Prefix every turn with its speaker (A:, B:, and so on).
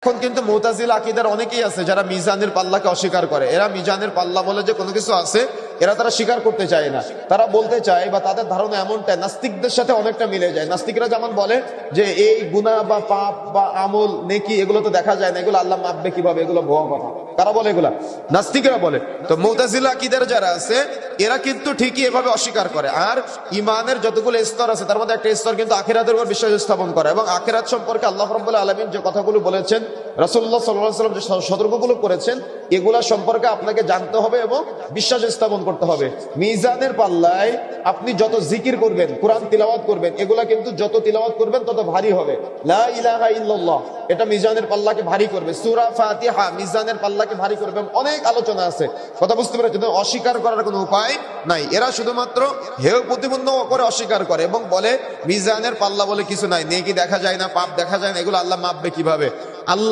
A: এখন কিন্তু মুতাজিলা আকীদার অনেকেই আছে যারা মিজানের পাল্লাকে অস্বীকার করে। এরা মিজানের পাল্লা বলে যে কোনো কিছু আছে, তারা স্বীকার করতে চায় না। তারা বলতে চায় বা তাদের ধারণা এমনটা নাস্তিকদের সাথে অনেকটা মিলে যায়। নাস্তিকরা যেমন বলে যে এই গুনাহ বা পাপ বা আমল নেকি এগুলো তো দেখা যায় না, এগুলো আল্লাহ মাপবে কিভাবে, এগুলো ভুয়া কথা। কারা বলে এগুলা? নাস্তিকরা বলে। তো মুতাজিলা আকীদার যারা আছে এরা কিন্তু ঠিকই এভাবে অস্বীকার করে। আর ইমানের যতগুলো স্তর আছে তার মধ্যে একটা স্তর কিন্তু আখিরাতের উপর বিশ্বাস স্থাপন করে, এবং আখিরাত সম্পর্কে আল্লাহ রাব্বুল আলামিন যে কথাগুলো বলেছেন, রাসূলুল্লাহ সাল্লাল্লাহু আলাইহি ওয়াসাল্লাম যে সতর্কগুলো করেছেন, এগুলা সম্পর্কে আপনাকে জানতে হবে এবং বিশ্বাস স্থাপন করতে হবে। মিজানের পাল্লায় আপনি যত জিকির করবেন, কোরআন তিলাওয়াত করবেন, এগুলা কিন্তু যত তিলাওয়াত করবেন তত ভারী হবে। লা ইলাহা ইল্লাল্লাহ এটা মিজানের পাল্লাকে ভারী করবে। সূরা ফাতিহা মিজানের পাল্লাকে ভারী করবে। অনেক আলোচনা আছে, কথা বুঝতে পেরেছেন? অস্বীকার করার কোনো উপায় নাই। এরা শুধুমাত্র হেয় প্রতিপন্ন করে অস্বীকার করে এবং বলে মিজানের পাল্লা বলে কিছু নাই, নেকি দেখা যায় না, পাপ দেখা যায় না, এগুলো আল্লাহ মাপবে কিভাবে? আল্লাহ